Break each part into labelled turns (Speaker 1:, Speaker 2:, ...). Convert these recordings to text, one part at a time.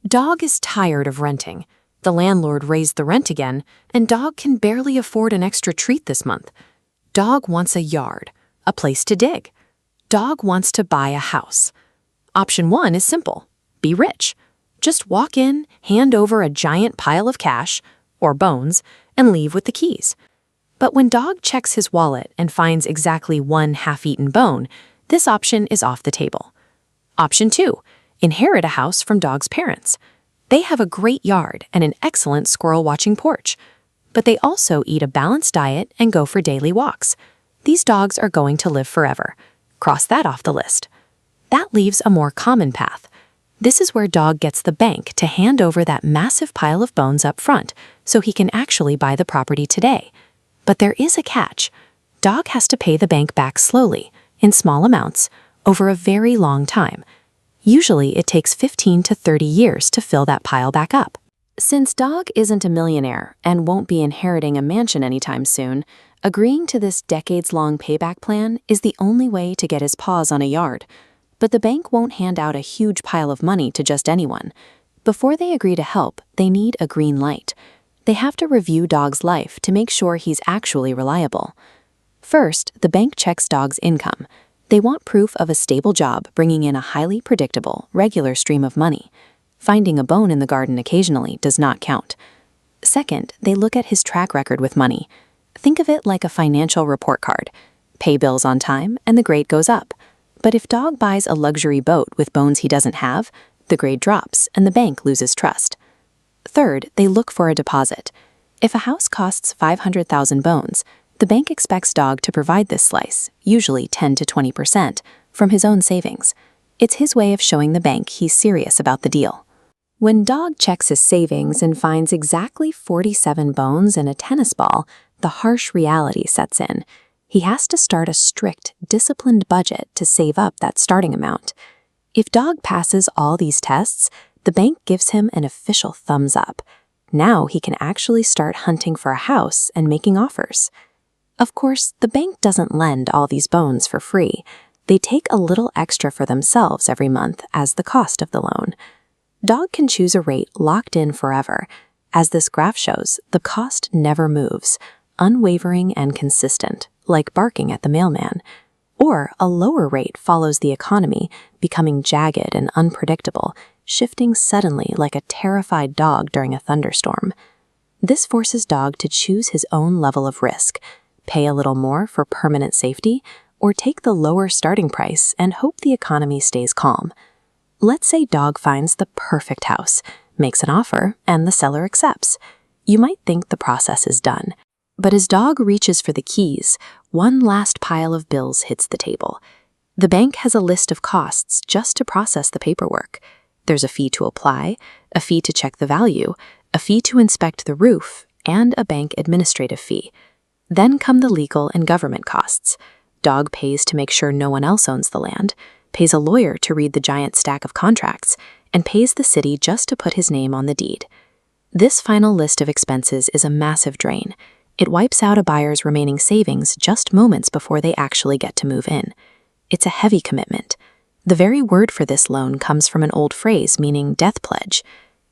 Speaker 1: Dog is tired of renting. The landlord raised the rent again, and dog can barely afford an extra treat this month. Dog wants a yard, a place to dig. Dog wants to buy a house. Option 1 is simple. Be rich. Just walk in, hand over a giant pile of cash, or bones, and leave with the keys. But when dog checks his wallet and finds exactly one half-eaten bone, this option is off the table. Option 2. Inherit a house from dog's parents. They have a great yard and an excellent squirrel-watching porch. But they also eat a balanced diet and go for daily walks. These dogs are going to live forever. Cross that off the list. That leaves a more common path. This is where dog gets the bank to hand over that massive pile of bones up front so he can actually buy the property today. But there is a catch. Dog has to pay the bank back slowly, in small amounts, over a very long time. Usually it takes 15 to 30 years to fill that pile back up. Since dog isn't a millionaire and won't be inheriting a mansion anytime soon, agreeing to this decades-long payback plan is the only way to get his paws on a yard. But the bank won't hand out a huge pile of money to just anyone. Before they agree to help, they need a green light. They have to review dog's life to make sure he's actually reliable. First, the bank checks dog's income. They want proof of a stable job bringing in a highly predictable, regular stream of money. Finding a bone in the garden occasionally does not count. Second, they look at his track record with money. Think of it like a financial report card. Pay bills on time, and the grade goes up. But if dog buys a luxury boat with bones he doesn't have, the grade drops and the bank loses trust. Third, they look for a deposit. If a house costs 500,000 bones, the bank expects dog to provide this slice, usually 10 to 20%, from his own savings. It's his way of showing the bank he's serious about the deal. When dog checks his savings and finds exactly 47 bones and a tennis ball, the harsh reality sets in. He has to start a strict, disciplined budget to save up that starting amount. If dog passes all these tests, the bank gives him an official thumbs up. Now he can actually start hunting for a house and making offers. Of course, the bank doesn't lend all these bones for free. They take a little extra for themselves every month as the cost of the loan. Dog can choose a rate locked in forever. As this graph shows, the cost never moves, unwavering and consistent, like barking at the mailman. Or a lower rate follows the economy, becoming jagged and unpredictable, shifting suddenly like a terrified dog during a thunderstorm. This forces dog to choose his own level of risk, pay a little more for permanent safety, or take the lower starting price and hope the economy stays calm. Let's say dog finds the perfect house, makes an offer, and the seller accepts. You might think the process is done. But as dog reaches for the keys, one last pile of bills hits the table. The bank has a list of costs just to process the paperwork. There's a fee to apply, a fee to check the value, a fee to inspect the roof, and a bank administrative fee. Then come the legal and government costs. Dog pays to make sure no one else owns the land, pays a lawyer to read the giant stack of contracts, and pays the city just to put his name on the deed. This final list of expenses is a massive drain. It wipes out a buyer's remaining savings just moments before they actually get to move in. It's a heavy commitment. The very word for this loan comes from an old phrase meaning death pledge.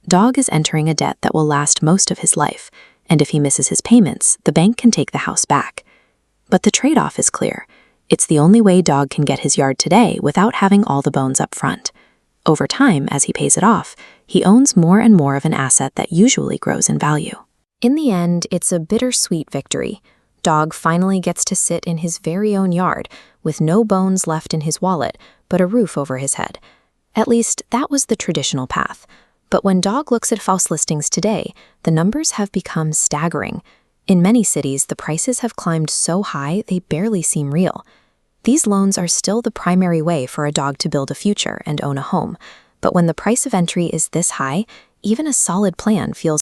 Speaker 1: Dog is entering a debt that will last most of his life, and if he misses his payments, the bank can take the house back. But the trade-off is clear. It's the only way dog can get his yard today without having all the bones up front. Over time, as he pays it off, he owns more and more of an asset that usually grows in value. In the end, it's a bittersweet victory. Dog finally gets to sit in his very own yard, with no bones left in his wallet, but a roof over his head. At least, that was the traditional path. But when Dog looks at house listings today, the numbers have become staggering. In many cities, the prices have climbed so high they barely seem real. These loans are still the primary way for a dog to build a future and own a home. But when the price of entry is this high, even a solid plan feels